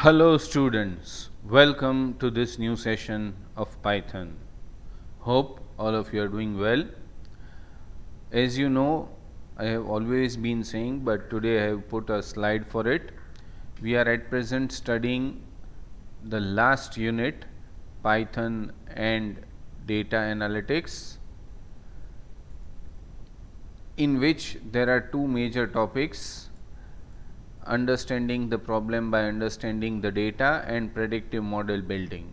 Hello students, welcome to this new session of Python. Hope all of you are doing well. As you know, I have always been saying, but today I have put a slide for it. We are at present studying the last unit, Python and data analytics, in which there are two major topics: understanding the problem by understanding the data and predictive model building.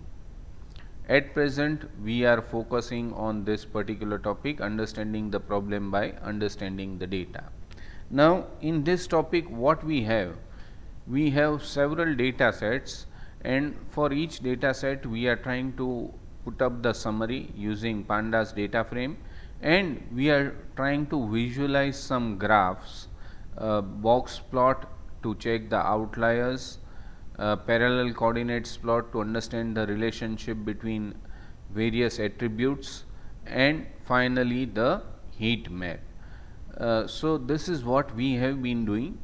At present, we are focusing on this particular topic, understanding the problem by understanding the data. Now, in this topic, what we have? We have several data sets, and for each data set, we are trying to put up the summary using Pandas data frame, and we are trying to visualize some graphs, box plot to check the outliers, parallel coordinates plot to understand the relationship between various attributes, and finally the heat map. So this is what we have been doing.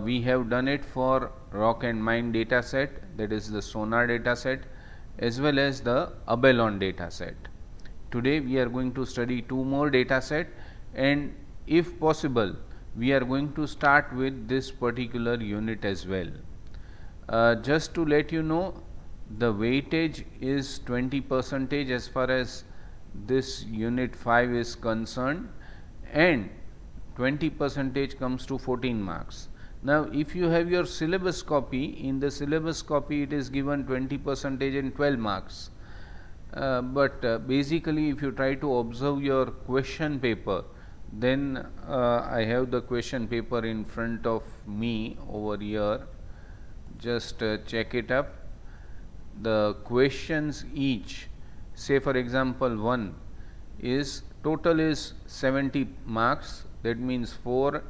We have done it for rock and mine data set, that is the sonar data set, as well as the Abelon data set. Today we are going to study two more data set, and if possible we are going to start with this particular unit as well. Just to let you know, the weightage is 20% as far as this unit 5 is concerned, and 20% comes to 14 marks. Now, if you have your syllabus copy, in the syllabus copy it is given 20% and 12 marks. But basically, if you try to observe your question paper, then I have the question paper in front of me over here. Just check it up. The questions each, say for example, one is total is 70 marks, that means 4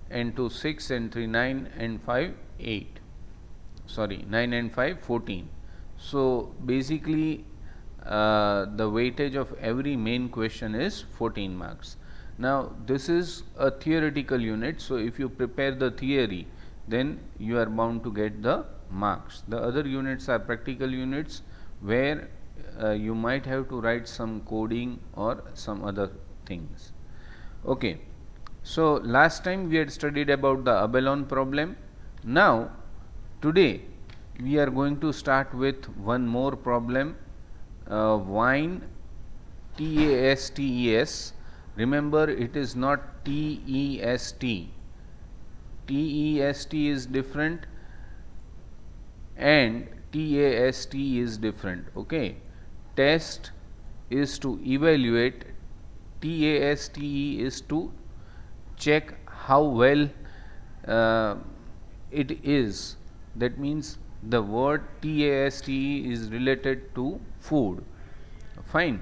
and 2 6 and 3 9 and 5 8, sorry 9 and 5 14. So basically the weightage of every main question is 14 marks. Now this is a theoretical unit, so if you prepare the theory, then you are bound to get the marks. The other units are practical units where you might have to write some coding or some other things. Okay. So last time we had studied about the Abelon problem. Now today we are going to start with one more problem, wine, TASTES. Remember, it is not TEST. TEST is different and TAST is different. Okay, test is to evaluate, TASTE is to check how well it is. That means the word TASTE is related to food. Fine.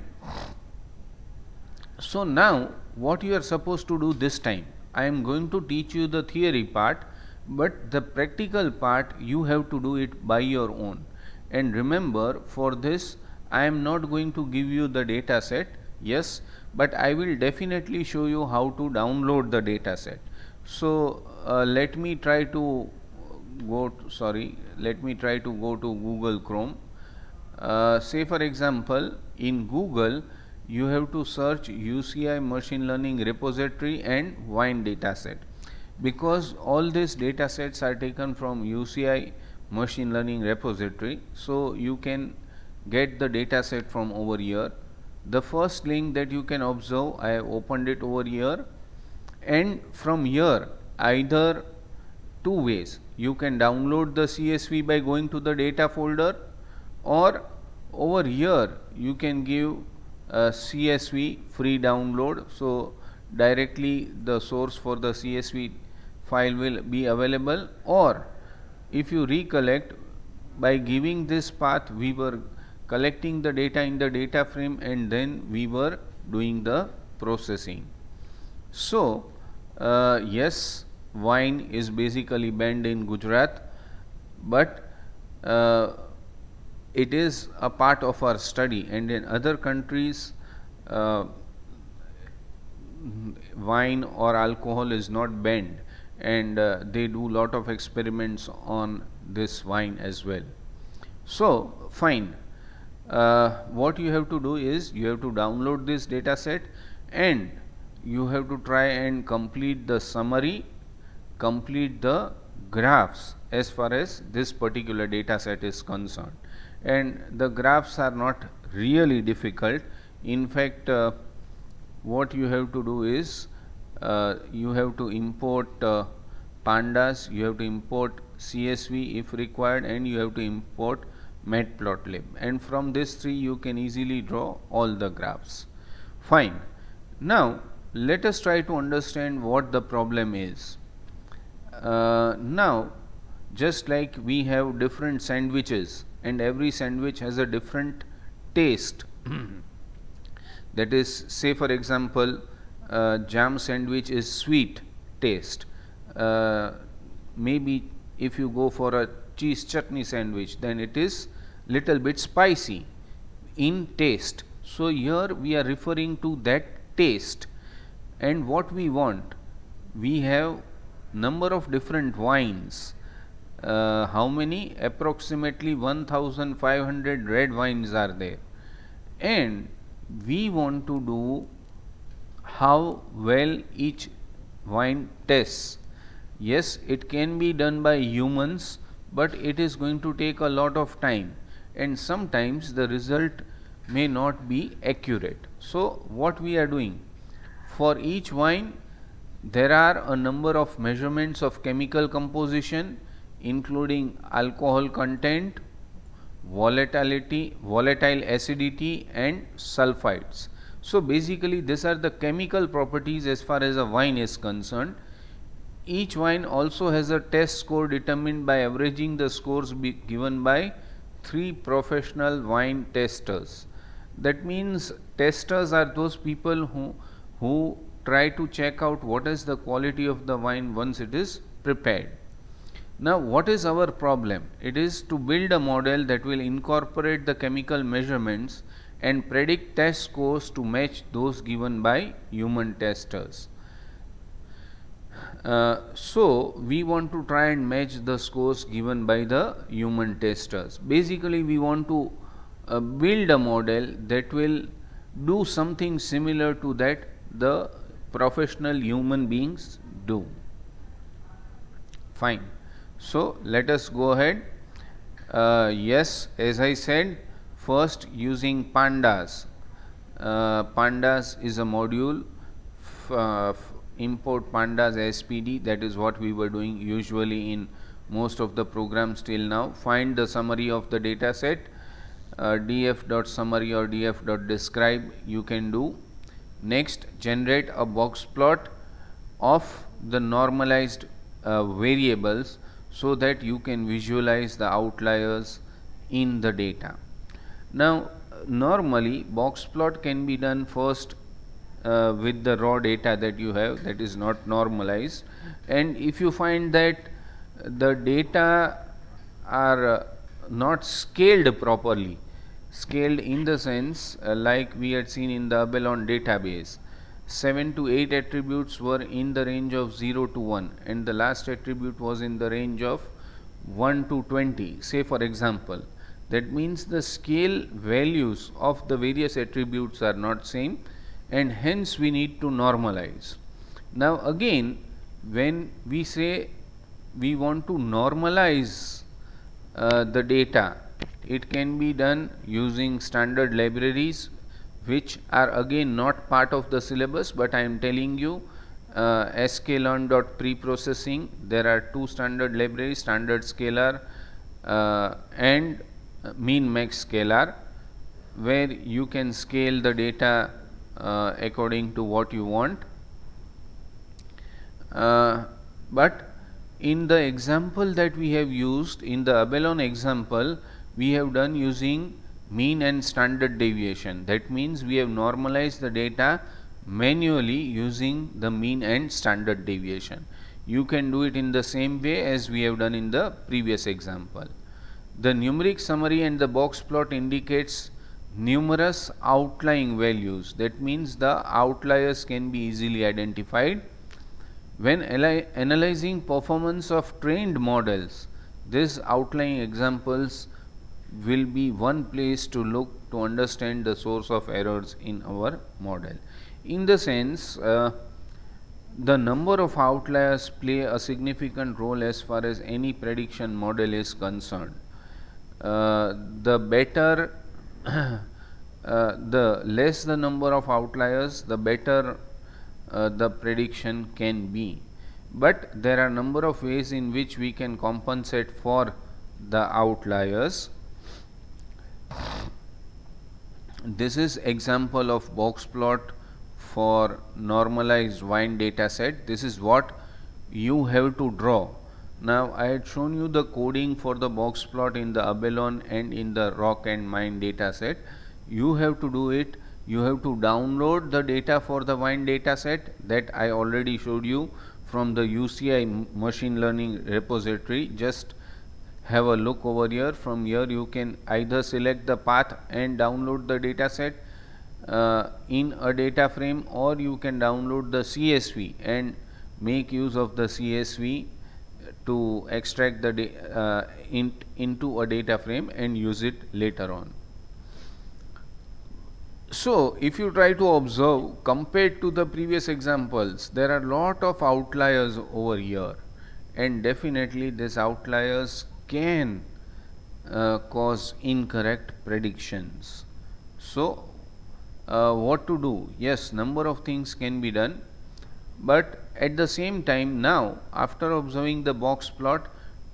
So now what you are supposed to do this time, I am going to teach you the theory part, but the practical part you have to do it by your own. And remember, for this I am not going to give you the data set, yes, but I will definitely show you how to download the data set. So let me try to go to Google Chrome. Say for example, in Google you have to search UCI machine learning repository and wine dataset, because all these datasets are taken from UCI machine learning repository. So you can get the dataset from over here. The first link that you can observe, I have opened it over here, and from here either two ways: you can download the CSV by going to the data folder, or over here you can give a CSV free download. So directly the source for the CSV file will be available, or if you recollect, by giving this path we were collecting the data in the data frame and then we were doing the processing. So yes, wine is basically banned in Gujarat, but it is a part of our study, and in other countries wine or alcohol is not banned, and they do lot of experiments on this wine as well. So fine, what you have to do is you have to download this data set and you have to try and complete the summary, complete the graphs as far as this particular data set is concerned. And the graphs are not really difficult. In fact, what you have to do is you have to import pandas, you have to import CSV if required, and you have to import matplotlib, and from this three you can easily draw all the graphs. Fine. Now let us try to understand what the problem is. Now just like we have different sandwiches and every sandwich has a different taste that is, say for example, jam sandwich is sweet taste. Maybe if you go for a cheese chutney sandwich, then it is little bit spicy in taste. So here we are referring to that taste, and what we want, we have number of different wines. How many? Approximately 1500 red wines are there, and we want to do how well each wine tastes. Yes, it can be done by humans, but it is going to take a lot of time, and sometimes the result may not be accurate. So what we are doing, for each wine there are a number of measurements of chemical composition, including alcohol content, volatility, volatile acidity, and sulfides. So basically these are the chemical properties as far as a wine is concerned. Each wine also has a test score determined by averaging the scores given by 3 professional wine testers. That means testers are those people who try to check out what is the quality of the wine once it is prepared. Now what is our problem? It is to build a model that will incorporate the chemical measurements and predict test scores to match those given by human testers. So we want to try and match the scores given by the human testers. Basically we want to build a model that will do something similar to that the professional human beings do. Fine. So let us go ahead. Yes, as I said, first using pandas. Pandas is a module. Import pandas SPD, that is what we were doing usually in most of the programs till now. Find the summary of the data set, df.summary or df.describe you can do. Next, generate a box plot of the normalized variables so that you can visualize the outliers in the data. Now normally box plot can be done first with the raw data that you have, that is not normalized, and if you find that the data are not scaled properly, scaled in the sense like we had seen in the Abelon database, 7 to 8 attributes were in the range of 0 to 1 and the last attribute was in the range of 1 to 20, say for example. That means the scale values of the various attributes are not same, and hence we need to normalize. Now again, when we say we want to normalize the data, it can be done using standard libraries which are again not part of the syllabus, but I am telling you, sklearn.preprocessing, there are 2 standard libraries, standard scalar and mean max scalar, where you can scale the data according to what you want. But in the example that we have used, in the Abelon example, we have done using mean and standard deviation. That means we have normalized the data manually using the mean and standard deviation. You can do it in the same way as we have done in the previous example. The numeric summary and the box plot indicates numerous outlying values. That means the outliers can be easily identified. When analyzing performance of trained models, these outlying examples will be one place to look to understand the source of errors in our model. In the sense, the number of outliers play a significant role as far as any prediction model is concerned. The better the less the number of outliers, the better the prediction can be. But there are number of ways in which we can compensate for the outliers. This is example of box plot for normalized wine data set. This is what you have to draw. Now I had shown you the coding for the box plot in the Abelon and in the Rock and Mine data set. You have to do it. You have to download the data for the wine data set that I already showed you from the UCI machine learning repository. Just have a look over here. From here you can either select the path and download the data set in a data frame, or you can download the CSV and make use of the CSV to extract the into a data frame and use it later on. So, if you try to observe, compared to the previous examples, there are lot of outliers over here, and definitely these outliers can cause incorrect predictions. So, what to do? Yes, number of things can be done, but at the same time, now after observing the box plot,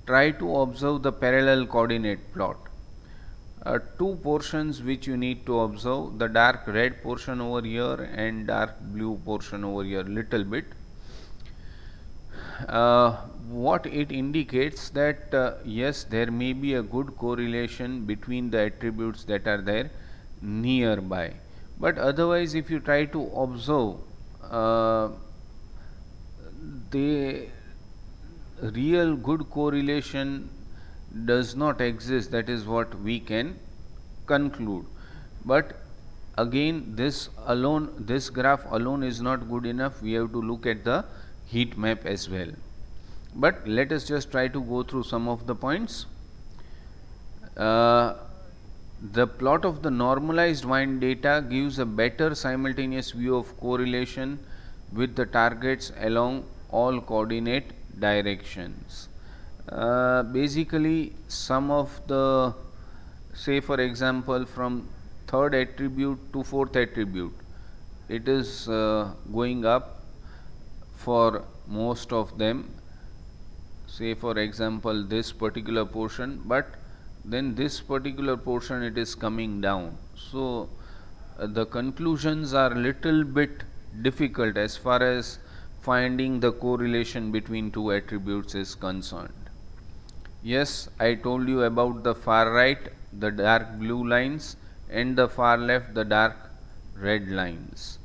try to observe the parallel coordinate plot. Two portions which you need to observe, the dark red portion over here and dark blue portion over here little bit. What it indicates that yes, there may be a good correlation between the attributes that are there nearby, but otherwise if you try to observe the real good correlation does not exist. That is what we can conclude. But again, this graph alone is not good enough. We have to look at the heat map as well. But let us just try to go through some of the points. The plot of the normalized wine data gives a better simultaneous view of correlation with the targets along all coordinate directions. Basically, some of the, say for example, from third attribute to fourth attribute, it is going up for most of them. Say for example, this particular portion, but then this particular portion it is coming down. So the conclusions are little bit difficult as far as finding the correlation between two attributes is concerned. Yes, I told you about the far right, the dark blue lines, and the far left, the dark red lines.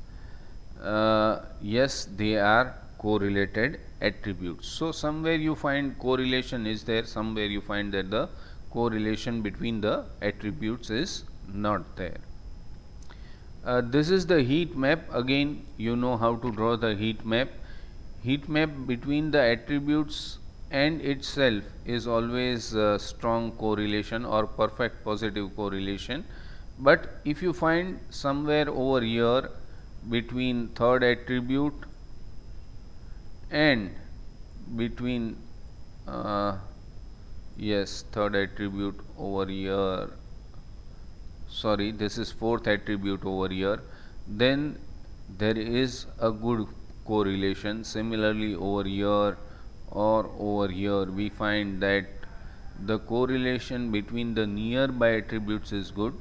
Yes, they are correlated attributes. So somewhere you find correlation is there, somewhere you find that the correlation between the attributes is not there. This is the heat map. Again, you know how to draw the heat map. Heat map between the attributes and itself is always a strong correlation or perfect positive correlation. But if you find somewhere over here between third attribute and between yes, third attribute over here, sorry, this is fourth attribute over here, then there is a good correlation. Similarly over here or over here, we find that the correlation between the nearby attributes is good,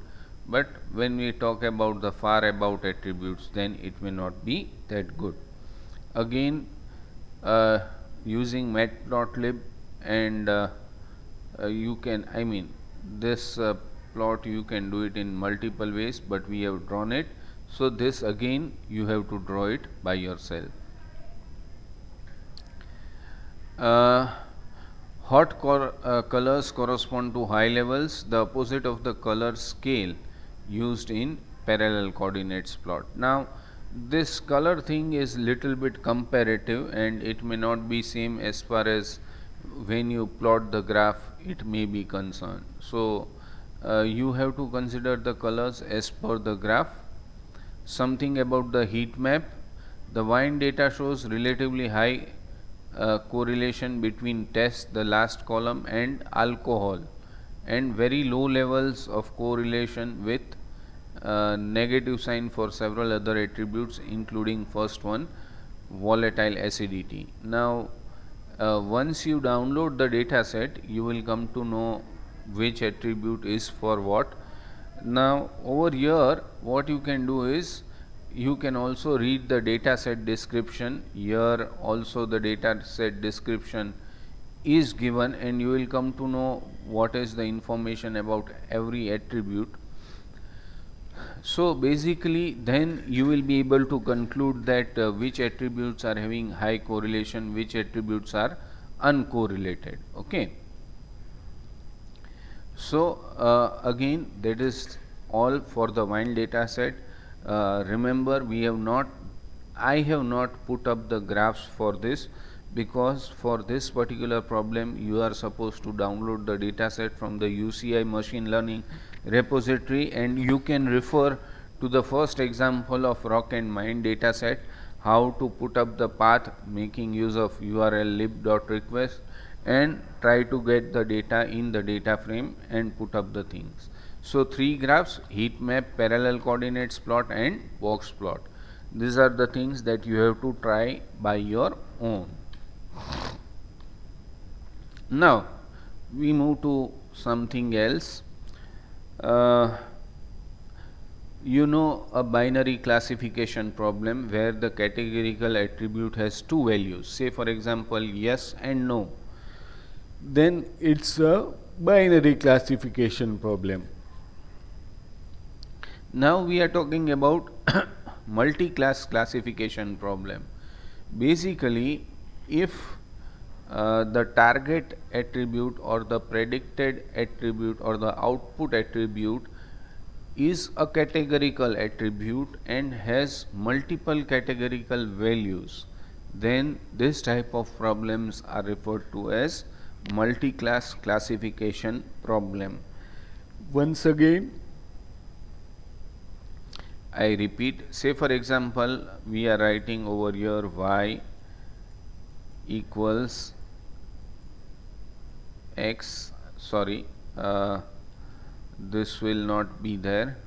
but when we talk about the far about attributes, then it may not be that good. Again, using matplotlib, and you can, I mean, this plot you can do it in multiple ways, but we have drawn it. So this again you have to draw it by yourself. Hot colors correspond to high levels, the opposite of the color scale used in parallel coordinates plot. Now this color thing is little bit comparative, and it may not be same as far as when you plot the graph it may be concerned. So you have to consider the colors as per the graph. Something about the heat map. The wine data shows relatively high correlation between test, the last column, and alcohol, and very low levels of correlation with negative sign for several other attributes, including first one, volatile acidity. Now once you download the data set, you will come to know which attribute is for what. Now over here what you can do is you can also read the data set description. Here also the data set description is given, and you will come to know what is the information about every attribute. So basically then you will be able to conclude that which attributes are having high correlation, which attributes are uncorrelated. Okay. So again that is all for the wine data set. Remember, I have not put up the graphs for this, because for this particular problem you are supposed to download the data set from the UCI machine learning repository, and you can refer to the first example of rock and mine data set, how to put up the path making use of URL lib.request, and try to get the data in the data frame and put up the things. So 3 graphs: heat map, parallel coordinates plot, and box plot. These are the things that you have to try by your own. Now we move to something else. You know, a binary classification problem where the categorical attribute has 2 values, say for example yes and no, then it's a binary classification problem. Now we are talking about multi-class classification problem. Basically, if the target attribute or the predicted attribute or the output attribute is a categorical attribute and has multiple categorical values, then this type of problems are referred to as multi-class classification problem. Once again, I repeat, say for example we are writing over here y equals x, sorry, this will not be there,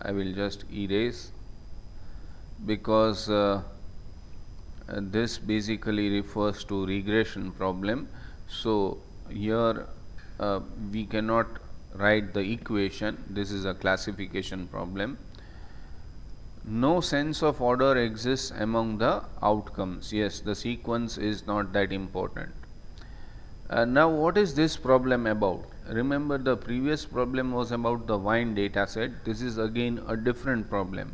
I will just erase, because this basically refers to regression problem. So here we cannot write the equation, this is a classification problem. No sense of order exists among the outcomes. Yes, the sequence is not that important. Now what is this problem about? Remember, the previous problem was about the wine data set. This is again a different problem.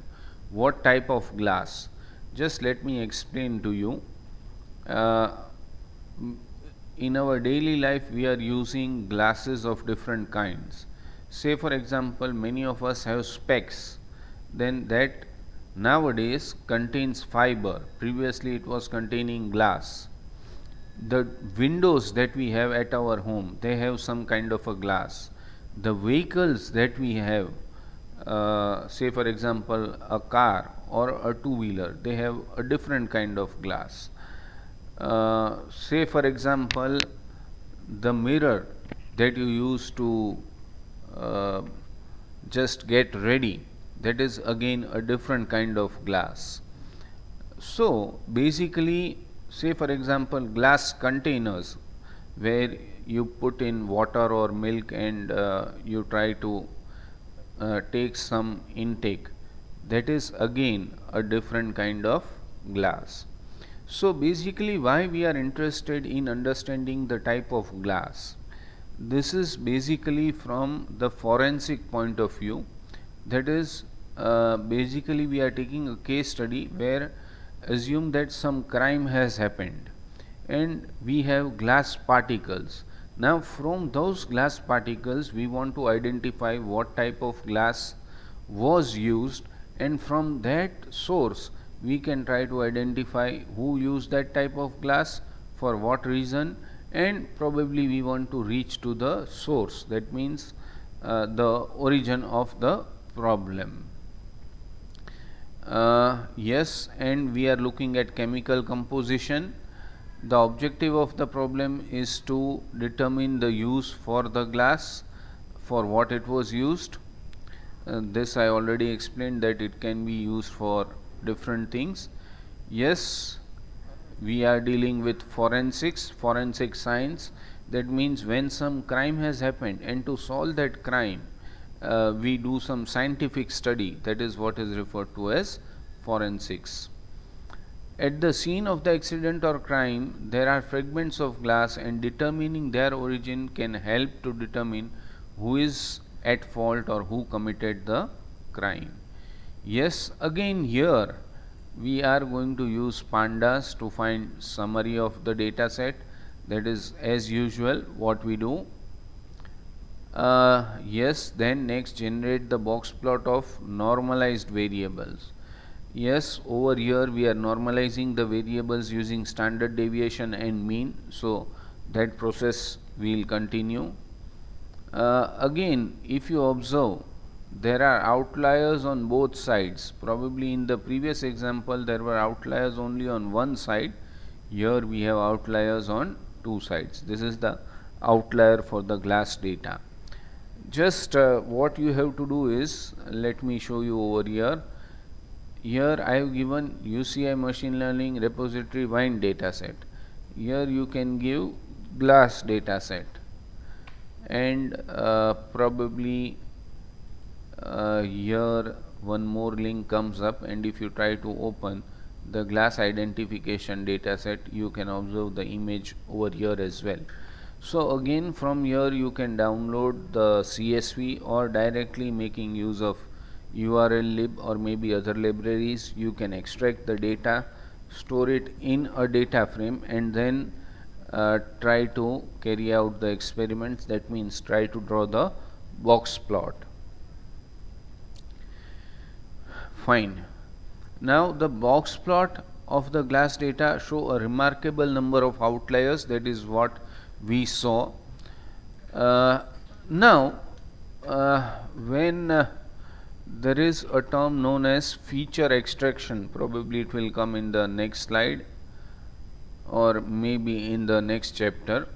What type of glass? Just let me explain to you. In our daily life we are using glasses of different kinds. Say for example many of us have specs, then that nowadays contains fiber. Previously it was containing glass. The windows that we have at our home, they have some kind of a glass. The vehicles that we have, say for example a car or a two-wheeler, they have a different kind of glass. Say for example the mirror that you use to just get ready, that is again a different kind of glass. So basically, say for example glass containers where you put in water or milk and you try to take some intake, that is again a different kind of glass. So basically, why we are interested in understanding the type of glass? This is basically from the forensic point of view. That is, basically we are taking a case study where assume that some crime has happened and we have glass particles. Now from those glass particles we want to identify what type of glass was used and from that source we can try to identify who used that type of glass, for what reason, and probably we want to reach to the source, that means the origin of the problem. Yes, and we are looking at chemical composition. The objective of the problem is to determine the use for the glass, for what it was used. This I already explained that it can be used for different things. Yes, we are dealing with forensic science. That means when some crime has happened, and to solve that crime, we do some scientific study. That is what is referred to as forensics. At the scene of the accident or crime, there are fragments of glass, and determining their origin can help to determine who is at fault or who committed the crime. Yes, again here we are going to use pandas to find summary of the data set. That is as usual what we do. Yes, then next generate the box plot of normalized variables. Yes, over here we are normalizing the variables using standard deviation and mean, so that process will continue. Again, if you observe, there are outliers on both sides. Probably in the previous example there were outliers only on one side. Here we have outliers on two sides. This is the outlier for the glass data. Just what you have to do is, let me show you over here. Here I have given UCI machine learning repository wine dataset. Here you can give glass dataset, and probably here one more link comes up, and if you try to open the glass identification dataset, you can observe the image over here as well. So again from here you can download the CSV, or directly making use of URLlib or maybe other libraries, you can extract the data, store it in a data frame, and then try to carry out the experiments. That means try to draw the box plot. Fine. Now the box plot of the glass data show a remarkable number of outliers. That is what we saw. Now when there is a term known as feature extraction, probably it will come in the next slide or maybe in the next chapter.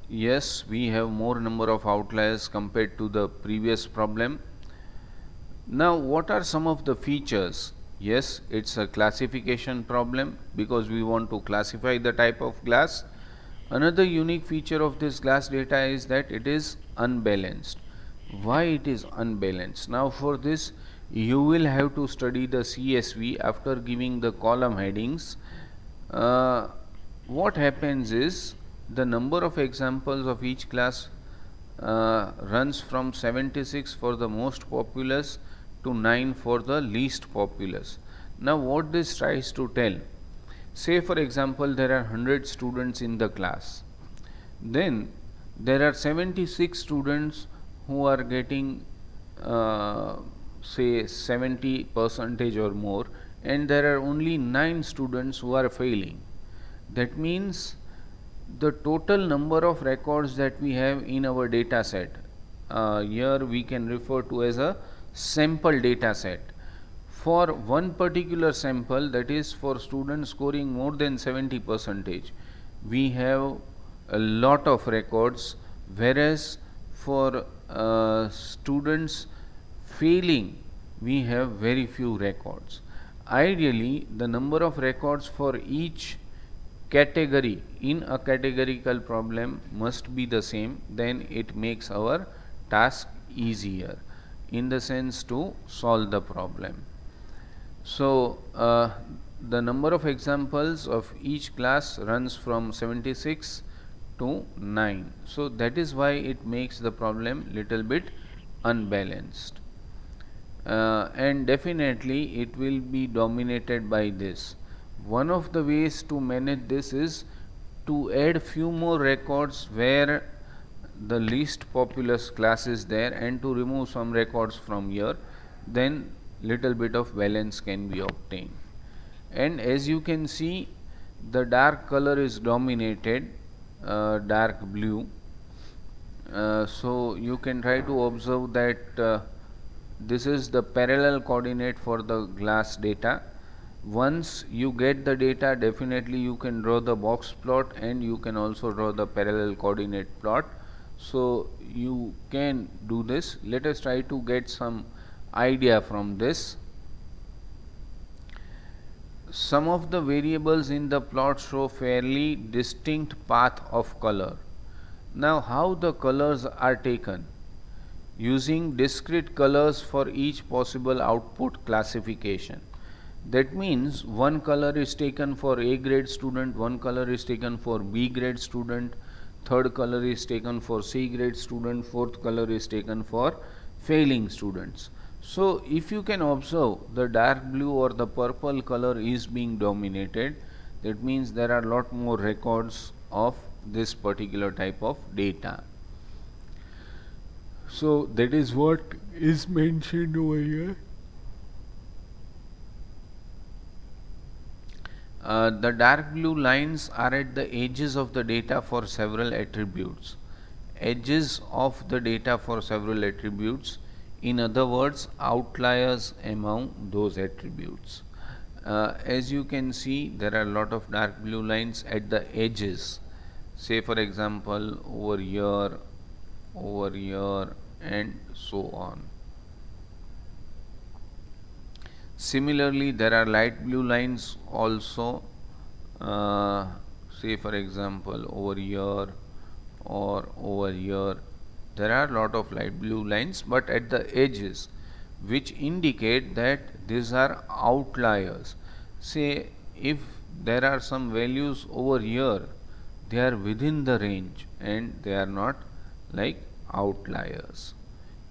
Yes, we have more number of outliers compared to the previous problem. Now what are some of the features? Yes, it's a classification problem because we want to classify the type of glass. Another unique feature of this glass data is that it is unbalanced. Why it is unbalanced? Now for this you will have to study the CSV after giving the column headings. What happens is, the number of examples of each class runs from 76 for the most populous to 9 for the least populous. Now what this tries to tell, say for example there are 100 students in the class, then there are 76 students who are getting say 70% or more, and there are only 9 students who are failing. That means the total number of records that we have in our data set, here we can refer to as a sample data set. For one particular sample, that is for students scoring more than 70%, we have a lot of records, whereas for students failing we have very few records. Ideally the number of records for each category in a categorical problem must be the same, then it makes our task easier in the sense to solve the problem. So the number of examples of each class runs from 76 to 9. So that is why it makes the problem little bit unbalanced. and definitely it will be dominated by this. One of the ways to manage this is to add few more records where the least populous class is there and to remove some records from here, then little bit of balance can be obtained. And as you can see, the dark color is dominated, dark blue. So you can try to observe that this is the parallel coordinate for the glass data. Once you get the data, definitely you can draw the box plot and you can also draw the parallel coordinate plot. So you can do this. Let us try to get some idea from this. Some of the variables in the plot show fairly distinct path of color. Now how the colors are taken? Using discrete colors for each possible output classification. That means one color is taken for A grade student, one color is taken for B grade student, third color is taken for C grade student, fourth color is taken for failing students. So if you can observe, the dark blue or the purple color is being dominated, that means there are lot more records of this particular type of data. So that is what is mentioned over here. The dark blue lines are at the edges of the data for several attributes. Edges of the data for several attributes, in other words, outliers among those attributes. As you can see, there are a lot of dark blue lines at the edges. Say for example, over here, and so on. Similarly, there are light blue lines also, say for example over here or over here. There are a lot of light blue lines, but at the edges, which indicate that these are outliers. Say if there are some values over here, they are within the range and they are not like outliers.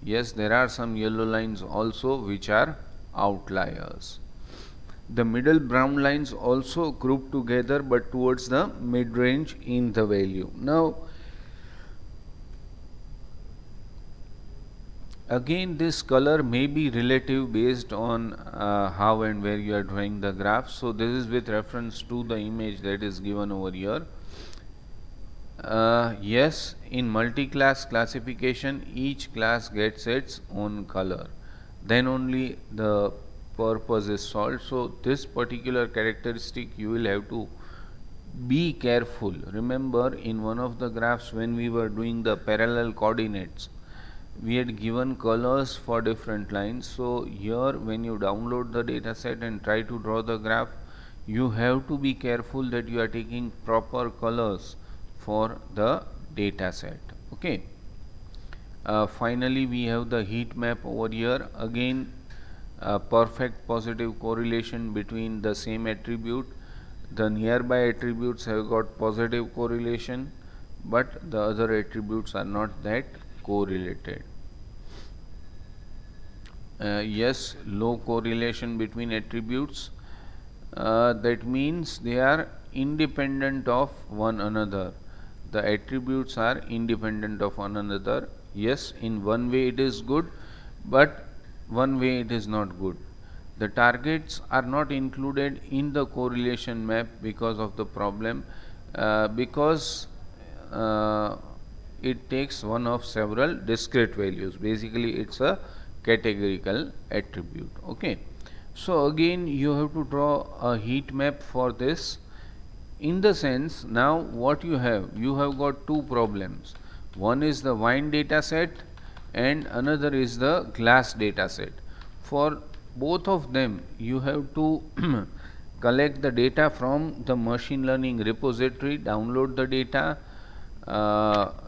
Yes, there are some yellow lines also which are outliers. The middle brown lines also group together but towards the mid range in the value. Now again, this color may be relative based on how and where you are drawing the graph. So this is with reference to the image that is given over here. Yes, in multi-class classification, each class gets its own color. Then only the purpose is solved. So this particular characteristic you will have to be careful. Remember, in one of the graphs when we were doing the parallel coordinates, we had given colors for different lines. So here when you download the data set and try to draw the graph, you have to be careful that you are taking proper colors for the data set. Okay. Finally, we have the heat map over here. Again, perfect positive correlation between the same attribute. The nearby attributes have got positive correlation, but the other attributes are not that correlated. Yes, low correlation between attributes. That means they are independent of one another. The attributes are independent of one another. Yes, in one way it is good, but one way it is not good. The targets are not included in the correlation map because of the problem, because it takes one of several discrete values. Basically, it's a categorical attribute. Okay. So again, you have to draw a heat map for this. In the sense, now what you have got two problems. One is the wine data set and another is the glass data set. For both of them, you have to collect the data from the machine learning repository, download the data,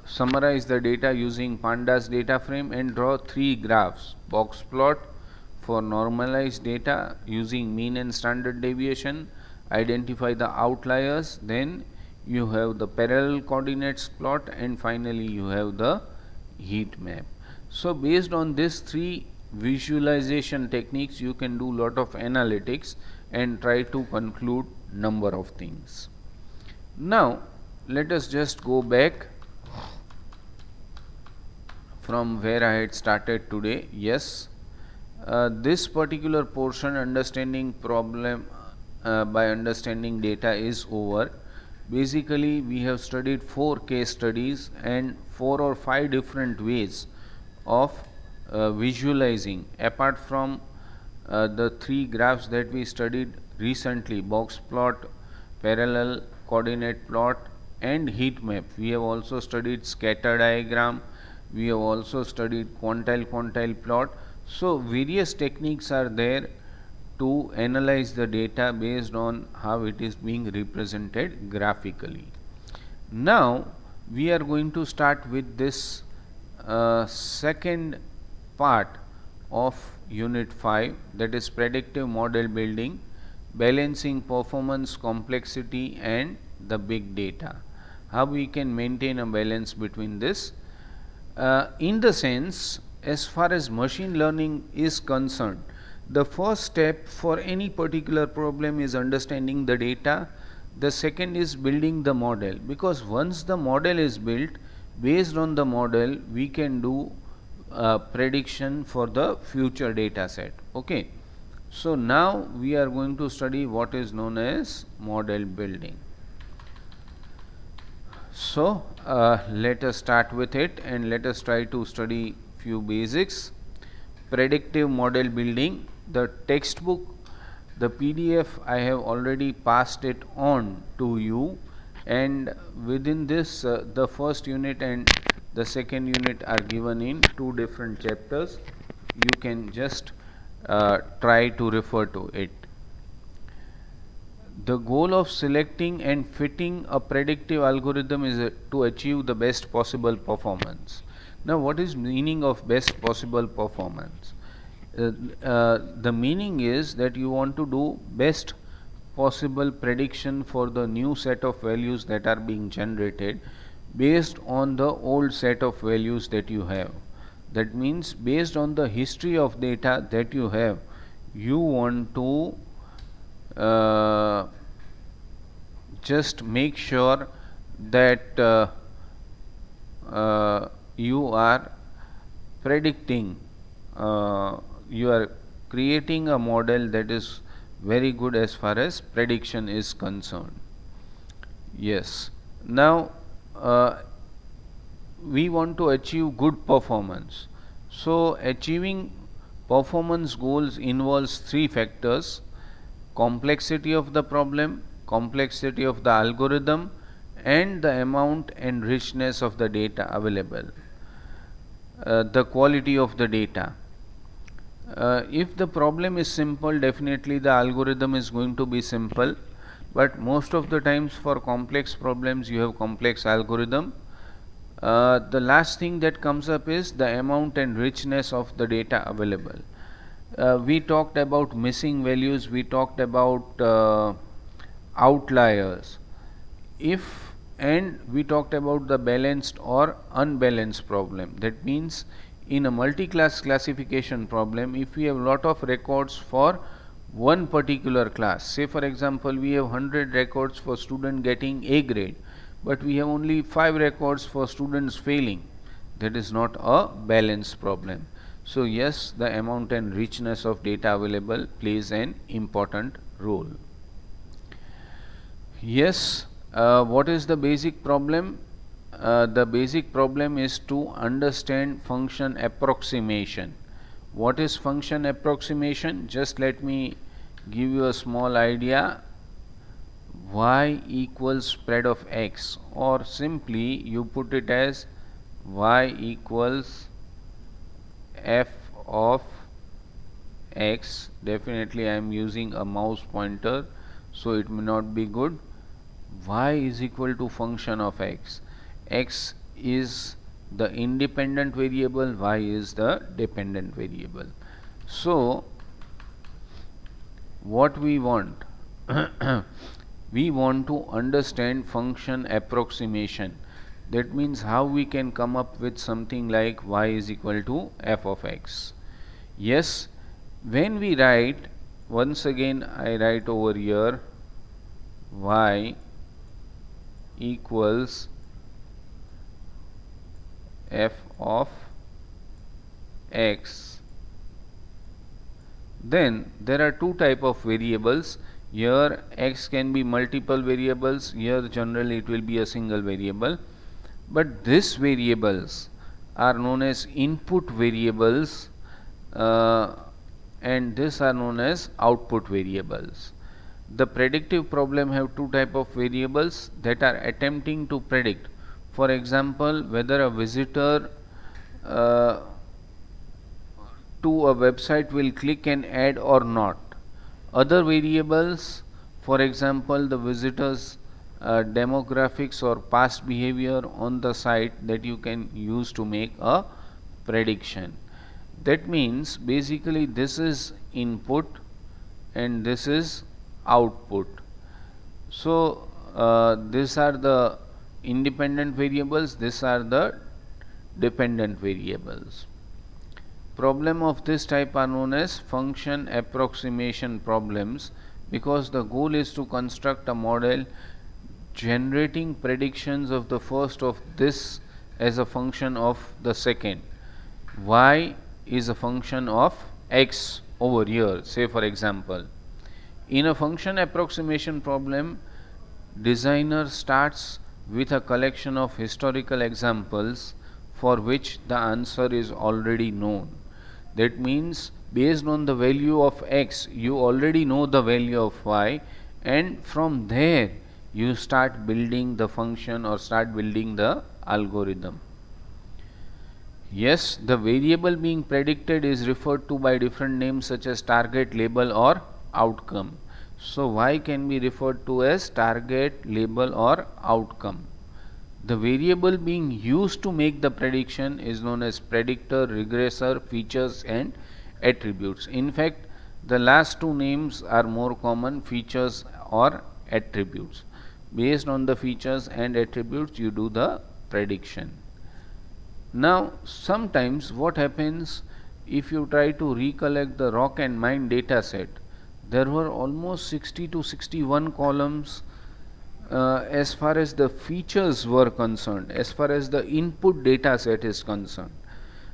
summarize the data using pandas data frame and draw three graphs. Box plot for normalized data using mean and standard deviation, identify the outliers, then you have the parallel coordinates plot, and finally you have the heat map. So based on these three visualization techniques, you can do lot of analytics and try to conclude number of things. Now let us just go back from where I had started today. Yes, this particular portion, understanding problem by understanding data, is over. Basically, we have studied 4 case studies and 4 or 5 different ways of visualizing, apart from the 3 graphs that we studied recently: box plot, parallel coordinate plot, and heat map. We have also studied scatter diagram, we have also studied quantile plot. So various techniques are there to analyze the data based on how it is being represented graphically. Now we are going to start with this second part of unit 5, that is predictive model building, balancing performance, complexity and the big data. How we can maintain a balance between this, in the sense, as far as machine learning is concerned, the first step for any particular problem is understanding the data. The second is building the model, because once the model is built, based on the model we can do prediction for the future data set. Okay, so now we are going to study what is known as model building. So let us start with it and let us try to study few basics. Predictive model building, the textbook, the PDF, I have already passed it on to you, and within this the first unit and the second unit are given in 2 different chapters. You can just try to refer to it. The goal of selecting and fitting a predictive algorithm is to achieve the best possible performance. Now, what is meaning of best possible performance? The meaning is that you want to do best possible prediction for the new set of values that are being generated based on the old set of values that you have. That means based on the history of data that you have, you want to just make sure that you are predicting, you are creating a model that is very good as far as prediction is concerned. Yes. Now we want to achieve good performance. So achieving performance goals involves 3 factors: complexity of the problem, complexity of the algorithm, and the amount and richness of the data available, the quality of the data. If the problem is simple, definitely the algorithm is going to be simple, but most of the times for complex problems you have complex algorithm. The last thing that comes up is the amount and richness of the data available. We talked about missing values, we talked about outliers, and we talked about the balanced or unbalanced problem. That means in a multi-class classification problem, if we have lot of records for one particular class, say for example we have 100 records for student getting A grade, but we have only 5 records for students failing, that is not a balanced problem. So yes, the amount and richness of data available plays an important role. Yes, what is the basic problem? The basic problem is to understand function approximation. What is function approximation? Just let me give you a small idea. Y equals spread of x, or simply you put it as y equals f of x. Definitely I am using a mouse pointer, so it may not be good. Y is equal to function of x. X is the independent variable, y is the dependent variable. So what we want we want to understand function approximation. That means how we can come up with something like y is equal to f of x. Yes, when we write, once again I write over here y equals f of x, then there are two type of variables. Here x can be multiple variables, here generally it will be a single variable, but these variables are known as input variables and these are known as output variables. The predictive problem have two type of variables that are attempting to predict, for example, whether a visitor to a website will click an ad or not. Other variables, for example, the visitors demographics or past behavior on the site, that you can use to make a prediction. That means basically this is input and this is output. So these are the independent variables, these are the dependent variables. Problem of this type are known as function approximation problems, because the goal is to construct a model generating predictions of the first of this as a function of the second. Y is a function of x over here, say for example. In a function approximation problem, designer starts with a collection of historical examples for which the answer is already known. That means based on the value of x, you already know the value of y, and from there you start building the function or start building the algorithm. Yes, the variable being predicted is referred to by different names such as target, label or outcome. So y can be referred to as target, label or outcome. The variable being used to make the prediction is known as predictor, regressor, features and attributes. In fact, the last two names are more common, features or attributes. Based on the features and attributes, you do the prediction. Now, sometimes what happens, if you try to recollect the rock and mine data set, there were almost 60 to 61 columns as far as the features were concerned, as far as the input data set is concerned.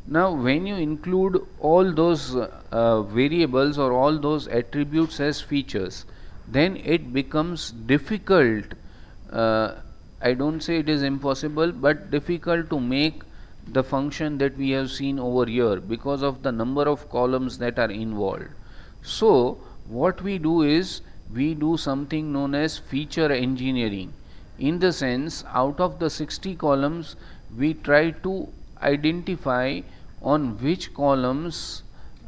Now, when you include all those variables or all those attributes as features, then it becomes difficult. I don't say it is impossible, but difficult to make the function that we have seen over here because of the number of columns that are involved. So, what we do is we do something known as feature engineering. In the sense, out of the 60 columns, we try to identify on which columns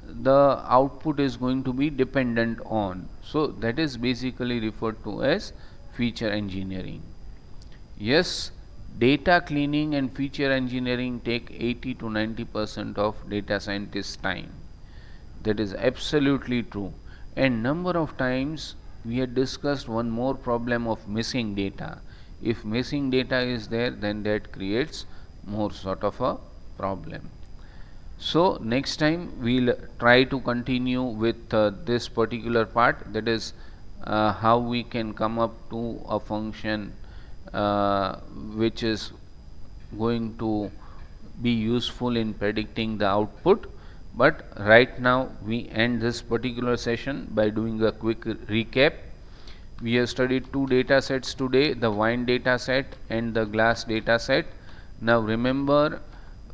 the output is going to be dependent on. So that is basically referred to as feature engineering. Yes, data cleaning and feature engineering take 80 to 90% of data scientists' time. That is absolutely true. And number of times we had discussed one more problem of missing data. If missing data is there, then that creates more sort of a problem. So next time we'll try to continue with this particular part, that is how we can come up to a function which is going to be useful in predicting the output. But right now we end this particular session by doing a quick recap. We have studied two data sets today, the wine data set and the glass data set. Now remember,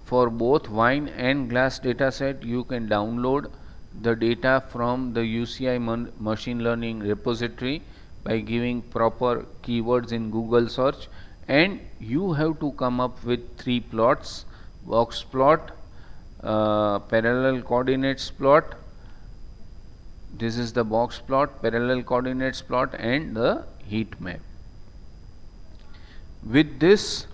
for both wine and glass data set, you can download the data from the UCI machine learning repository by giving proper keywords in Google search, and you have to come up with three plots: box plot, parallel coordinates plot, this is the box plot, parallel coordinates plot and the heat map. With this,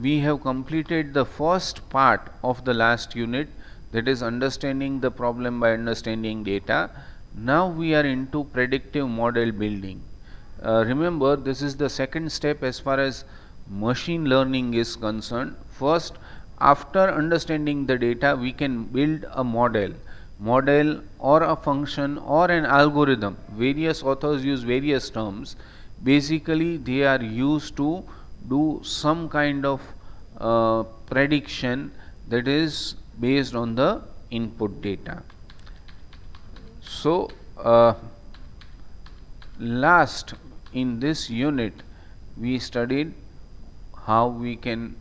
we have completed the first part of the last unit, that is understanding the problem by understanding data. Now we are into predictive model building. Remember, this is the second step as far as machine learning is concerned. First, after understanding the data, we can build a model. model or a function or an algorithm. Various authors use various terms. Basically, they are used to do some kind of prediction that is based on the input data. So, last in this unit we studied how we can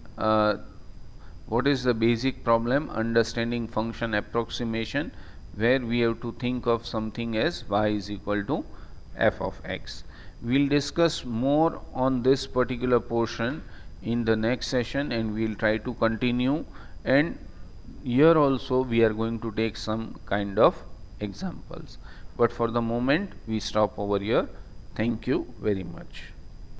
what is the basic problem, understanding function approximation, where we have to think of something as y is equal to f of x. We will discuss more on this particular portion in the next session, and we will try to continue, and here also we are going to take some kind of examples. But for the moment we stop over here. Thank you very much.